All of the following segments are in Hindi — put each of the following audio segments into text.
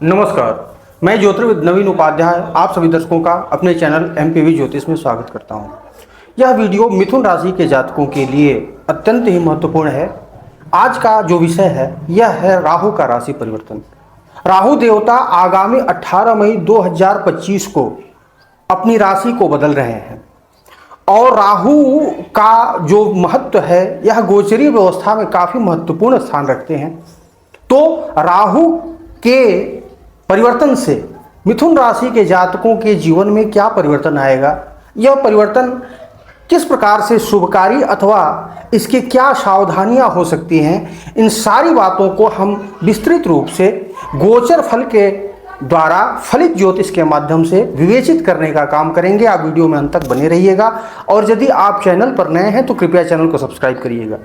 नमस्कार, मैं ज्योतिर्विद नवीन उपाध्याय आप सभी दर्शकों का अपने चैनल एमपीवी ज्योतिष में स्वागत करता हूं। यह वीडियो मिथुन राशि के जातकों के लिए अत्यंत ही महत्वपूर्ण है। आज का जो विषय है यह है राहु का राशि परिवर्तन। राहु देवता आगामी 18 मई 2025 को अपनी राशि को बदल रहे हैं और राहु का जो महत्व है यह गोचरीय व्यवस्था में काफ़ी महत्वपूर्ण स्थान रखते हैं। तो राहु के परिवर्तन से मिथुन राशि के जातकों के जीवन में क्या परिवर्तन आएगा, यह परिवर्तन किस प्रकार से शुभकारी अथवा इसके क्या सावधानियां हो सकती हैं, इन सारी बातों को हम विस्तृत रूप से गोचर फल के द्वारा फलित ज्योतिष के माध्यम से विवेचित करने का काम करेंगे। आप वीडियो में अंत तक बने रहिएगा और यदि आप चैनल पर नए हैं तो कृपया चैनल को सब्सक्राइब करिएगा।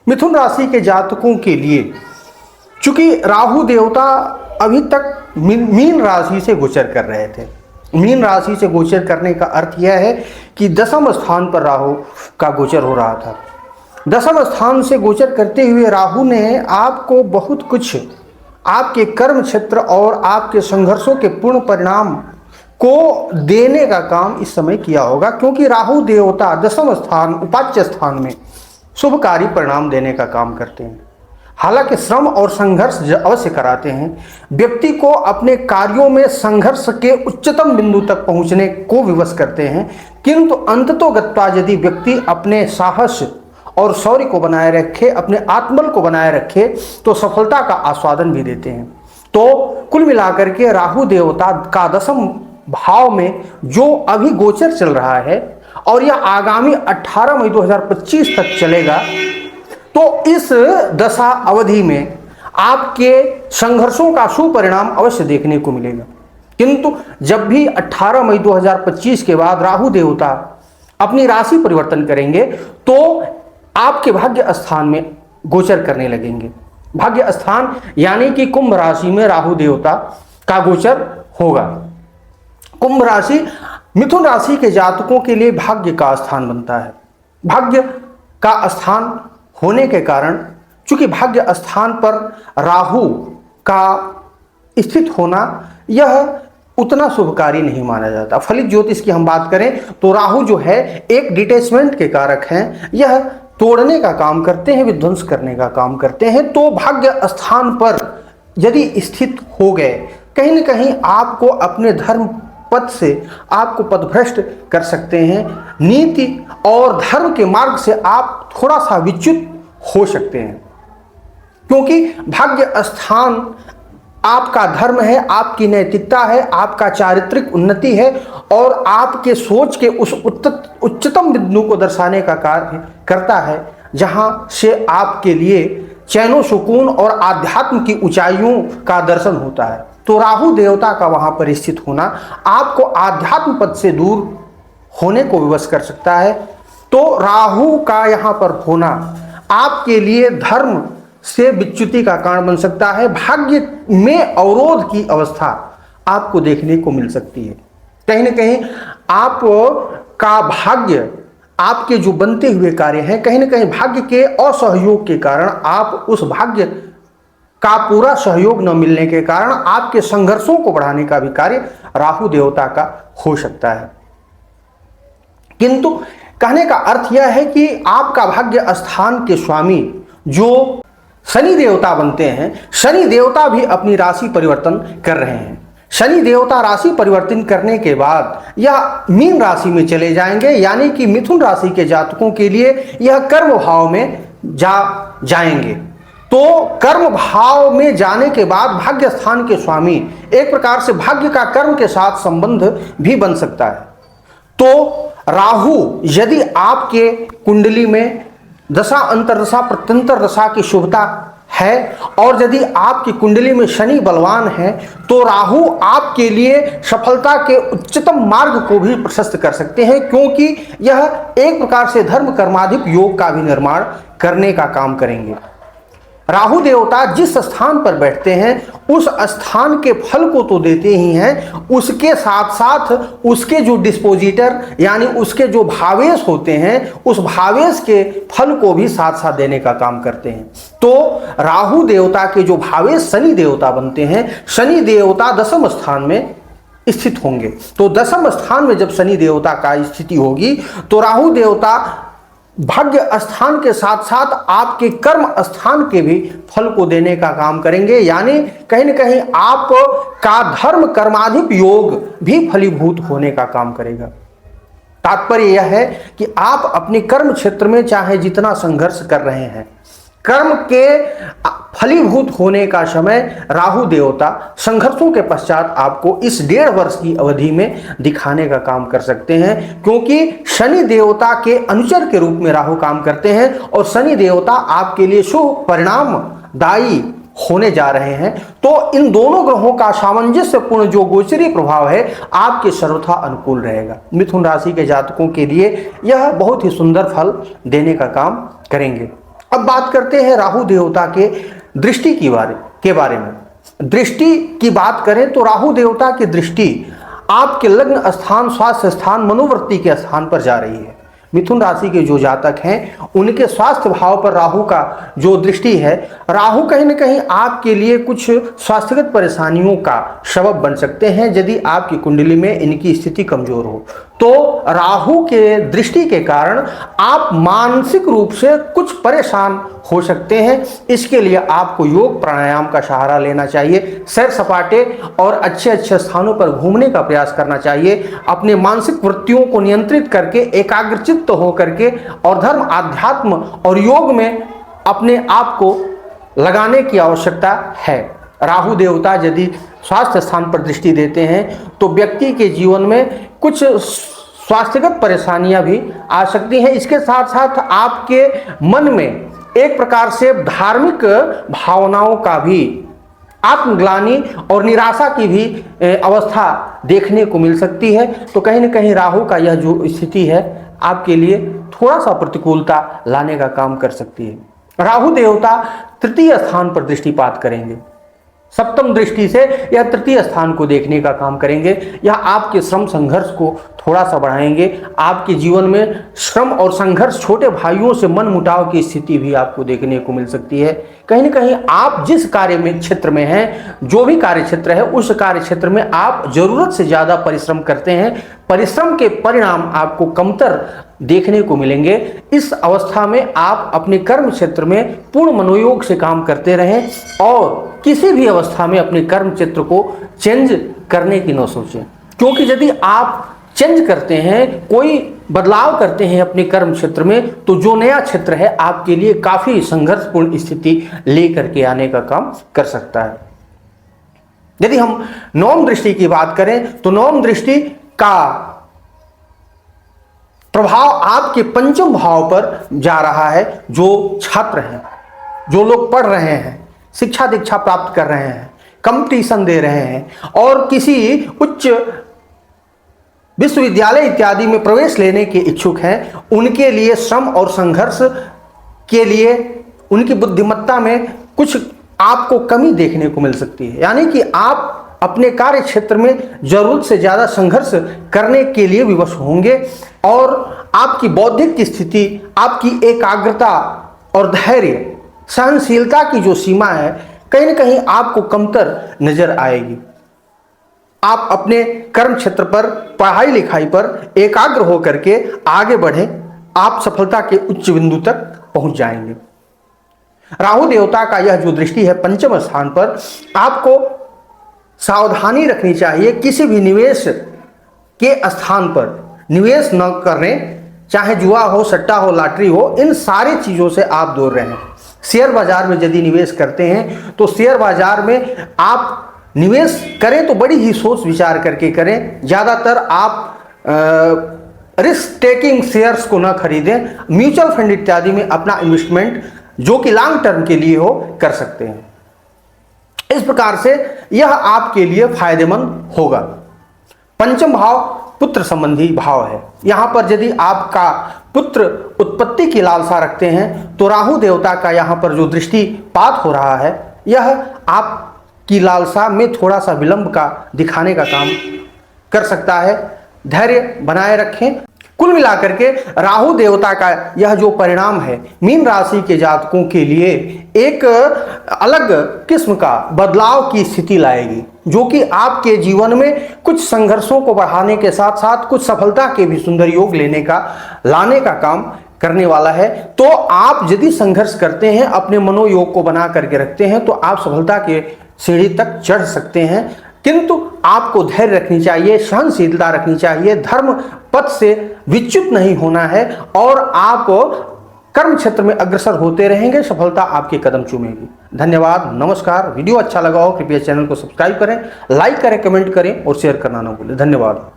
मिथुन राशि के जातकों के लिए चूंकि राहु देवता अभी तक मीन राशि से गोचर कर रहे थे। मीन राशि से गोचर करने का अर्थ यह है कि दसम स्थान पर राहु का गोचर हो रहा था। दसम स्थान से गोचर करते हुए राहु ने आपको बहुत कुछ आपके कर्म क्षेत्र और आपके संघर्षों के पूर्ण परिणाम को देने का काम इस समय किया होगा, क्योंकि राहु देवता दसम स्थान उपाच्य स्थान में शुभकारी परिणाम देने का काम करते हैं। हालांकि श्रम और संघर्ष अवश्य कराते हैं, व्यक्ति को अपने कार्यों में संघर्ष के उच्चतम बिंदु तक पहुंचने को विवश करते हैं, किंतु अंततोगत्वा यदि व्यक्ति अपने साहस और शौर्य को बनाए रखे, अपने आत्मबल को बनाए रखे तो सफलता का आस्वादन भी देते हैं। तो कुल मिलाकर के राहु देवता का दसम भाव में जो अभी गोचर चल रहा है और यह आगामी 18 मई 2025 तक चलेगा, तो इस दशा अवधि में आपके संघर्षों का सुपरिणाम अवश्य देखने को मिलेगा। किंतु जब भी 18 मई 2025 के बाद राहु देवता अपनी राशि परिवर्तन करेंगे तो आपके भाग्य स्थान में गोचर करने लगेंगे। भाग्य स्थान यानी कि कुंभ राशि में राहु देवता का गोचर होगा। कुंभ राशि मिथुन राशि के जातकों के लिए भाग्य का स्थान बनता है। भाग्य का स्थान होने के कारण चूंकि भाग्य स्थान पर राहु का स्थित होना यह उतना शुभकारी नहीं माना जाता। फलित ज्योतिष की हम बात करें तो राहु जो है एक डिटैचमेंट के कारक हैं, यह तोड़ने का काम करते हैं, विध्वंस करने का काम करते हैं। तो भाग्य स्थान पर यदि स्थित हो गए, कहीं न कहीं आपको अपने धर्म पद से आपको पदभ्रष्ट कर सकते हैं। नीति और धर्म के मार्ग से आप थोड़ा सा विच्युत हो सकते हैं, क्योंकि भाग्य स्थान आपका धर्म है, आपकी नैतिकता है, आपका चारित्रिक उन्नति है और आपके सोच के उस उच्चतम बिंदु को दर्शाने का कार्य करता है, जहां से आपके लिए चैनो सुकून और आध्यात्म की ऊंचाइयों का दर्शन होता है। तो राहु देवता का वहां पर स्थित होना आपको आध्यात्म पद से दूर होने को विवश कर सकता है। तो राहु का यहां पर होना आपके लिए धर्म से विच्युति का कारण बन सकता है। भाग्य में अवरोध की अवस्था आपको देखने को मिल सकती है। कहीं ना कहीं आप का भाग्य, आपके जो बनते हुए कार्य हैं, कहीं ना कहीं भाग्य के असहयोग के कारण आप उस भाग्य का पूरा सहयोग न मिलने के कारण आपके संघर्षों को बढ़ाने का भी कार्य राहु देवता का हो सकता है। किंतु कहने का अर्थ यह है कि आपका भाग्य स्थान के स्वामी जो शनि देवता बनते हैं, शनि देवता भी अपनी राशि परिवर्तन कर रहे हैं। शनि देवता राशि परिवर्तन करने के बाद यह मीन राशि में चले जाएंगे, यानी कि मिथुन राशि के जातकों के लिए यह कर्म भाव में जाएंगे। तो कर्म भाव में जाने के बाद भाग्य स्थान के स्वामी एक प्रकार से भाग्य का कर्म के साथ संबंध भी बन सकता है। तो राहु यदि आपके कुंडली में दशा अंतरदशा प्रत्यंतर दशा की शुभता है और यदि आपकी कुंडली में शनि बलवान है तो राहु आपके लिए सफलता के उच्चतम मार्ग को भी प्रशस्त कर सकते हैं, क्योंकि यह एक प्रकार से धर्म कर्माधिप योग का भी निर्माण करने का काम करेंगे। राहु देवता जिस स्थान पर बैठते हैं उस स्थान के फल को तो देते ही हैं, उसके साथ साथ उसके जो डिस्पोजिटर यानी उसके जो भावेश होते हैं उस भावेश के फल को भी साथ साथ देने का काम करते हैं। तो राहु देवता के जो भावेश शनि देवता बनते हैं, शनि देवता दशम स्थान में स्थित होंगे। तो दशम स्थान में जब शनि देवता का स्थिति होगी तो राहु देवता भाग्य स्थान के साथ साथ आपके कर्म स्थान के भी फल को देने का काम करेंगे, यानी कहीं ना कहीं आप का धर्म कर्माधिप योग भी फलीभूत होने का काम करेगा। तात्पर्य यह है कि आप अपने कर्म क्षेत्र में चाहे जितना संघर्ष कर रहे हैं, कर्म के फलीभूत होने का समय राहु देवता संघर्षों के पश्चात आपको इस 1.5 वर्ष की अवधि में दिखाने का काम कर सकते हैं, क्योंकि शनि देवता के अनुचर के रूप में राहु काम करते हैं और शनि देवता आपके लिए शुभ परिणामदायी होने जा रहे हैं। तो इन दोनों ग्रहों का सामंजस्यपूर्ण जो गोचरीय प्रभाव है आपके सर्वथा अनुकूल रहेगा। मिथुन राशि के जातकों के लिए यह बहुत ही सुंदर फल देने का काम करेंगे। अब बात करते हैं राहु देवता के दृष्टि के बारे में। दृष्टि की बात करें तो राहु देवता की दृष्टि आपके लग्न स्थान, स्वास्थ्य स्थान, मनोवृत्ति के स्थान पर जा रही है। मिथुन राशि के जो जातक हैं उनके स्वास्थ्य भाव पर राहु का जो दृष्टि है, राहु कहीं ना कहीं आपके लिए कुछ स्वास्थ्यगत परेशानियों का सबब बन सकते हैं यदि आपकी कुंडली में इनकी स्थिति कमजोर हो। तो राहु के दृष्टि के कारण आप मानसिक रूप से कुछ परेशान हो सकते हैं। इसके लिए आपको योग प्राणायाम का सहारा लेना चाहिए, सैर सपाटे और अच्छे अच्छे स्थानों पर घूमने का प्रयास करना चाहिए। अपने मानसिक वृत्तियों को नियंत्रित करके एकाग्रचित्त होकर के और धर्म, अध्यात्म और योग में अपने आप को लगाने की आवश्यकता है। राहु देवता यदि स्वास्थ्य स्थान पर दृष्टि देते हैं तो व्यक्ति के जीवन में कुछ स्वास्थ्यगत परेशानियां भी आ सकती हैं। इसके साथ साथ आपके मन में एक प्रकार से धार्मिक भावनाओं का भी, आत्मग्लानि और निराशा की भी अवस्था देखने को मिल सकती है। तो कहीं ना कहीं राहु का यह जो स्थिति है आपके लिए थोड़ा सा प्रतिकूलता लाने का काम कर सकती है। राहु देवता तृतीय स्थान पर दृष्टिपात करेंगे। सप्तम दृष्टि से यह तृतीय स्थान को देखने का काम करेंगे। यह आपके श्रम संघर्ष को थोड़ा सा बढ़ाएंगे। आपके जीवन में श्रम और संघर्ष, छोटे भाइयों से मन मुटाव की स्थिति भी आपको देखने को मिल सकती है। कहीं ना कहीं आप जिस कार्य में क्षेत्र में हैं, जो भी कार्य क्षेत्र है उस कार्य क्षेत्र में आप जरूरत से ज्यादा परिश्रम करते हैं। परिश्रम के परिणाम आपको कमतर देखने को मिलेंगे। इस अवस्था में आप अपने कर्म क्षेत्र में पूर्ण मनोयोग से काम करते रहें और किसी भी अवस्था में अपने कर्म क्षेत्र को चेंज करने की न सोचें, क्योंकि यदि आप चेंज करते हैं, कोई बदलाव करते हैं अपने कर्म क्षेत्र में, तो जो नया क्षेत्र है आपके लिए काफी संघर्षपूर्ण स्थिति लेकर के आने का काम कर सकता है। यदि हम नवम दृष्टि की बात करें तो नवम दृष्टि का प्रभाव आपके पंचम भाव पर जा रहा है। जो छात्र हैं, जो लोग पढ़ रहे हैं, शिक्षा दीक्षा प्राप्त कर रहे हैं, कंपटीशन दे रहे हैं और किसी उच्च विश्वविद्यालय इत्यादि में प्रवेश लेने के इच्छुक हैं, उनके लिए श्रम और संघर्ष के लिए उनकी बुद्धिमत्ता में कुछ आपको कमी देखने को मिल सकती है। यानी कि आप अपने कार्य क्षेत्र में जरूरत से ज्यादा संघर्ष करने के लिए विवश होंगे और आपकी बौद्धिक स्थिति, आपकी एकाग्रता और धैर्य, सहनशीलता की जो सीमा है कहीं ना कहीं आपको कमतर नजर आएगी। आप अपने कर्म क्षेत्र पर, पढ़ाई लिखाई पर एकाग्र होकर के आगे बढ़ें, आप सफलता के उच्च बिंदु तक पहुंच जाएंगे। राहु देवता का यह जो दृष्टि है पंचम स्थान पर, आपको सावधानी रखनी चाहिए। किसी भी निवेश के स्थान पर निवेश न करें, चाहे जुआ हो, सट्टा हो, लॉटरी हो, इन सारी चीजों से आप दूर रहें। शेयर बाजार में यदि निवेश करते हैं तो शेयर बाजार में आप निवेश करें तो बड़ी ही सोच विचार करके करें। ज्यादातर आप रिस्क टेकिंग शेयर्स को न खरीदें। म्यूचुअल फंड इत्यादि में अपना इन्वेस्टमेंट जो कि लॉन्ग टर्म के लिए हो कर सकते हैं। इस प्रकार से यह आपके लिए फायदेमंद होगा। पंचम भाव पुत्र संबंधी भाव है। यहाँ पर यदि आपका पुत्र उत्पत्ति की लालसा रखते हैं तो राहु देवता का यहाँ पर जो दृष्टिपात हो रहा है यह आपकी लालसा में थोड़ा सा विलंब का दिखाने का काम कर सकता है। धैर्य बनाए रखें। कुल मिलाकर के राहु देवता का यह जो परिणाम है मीन राशि के जातकों के लिए एक अलग किस्म का बदलाव की स्थिति लाएगी, जो कि आपके जीवन में कुछ संघर्षों को बढ़ाने के साथ साथ कुछ सफलता के भी सुंदर योग लाने का काम करने वाला है। तो आप यदि संघर्ष करते हैं, अपने मनोयोग को बना करके रखते हैं, तो आप सफलता के सीढ़ी तक चढ़ सकते हैं। किंतु आपको धैर्य रखनी चाहिए, सहनशीलता रखनी चाहिए, धर्म पथ से विच्युत नहीं होना है और आप कर्म क्षेत्र में अग्रसर होते रहेंगे, सफलता आपके कदम चूमेगी। धन्यवाद, नमस्कार। वीडियो अच्छा लगा हो कृपया चैनल को सब्सक्राइब करें, लाइक करें, कमेंट करें और शेयर करना ना भूलें। धन्यवाद।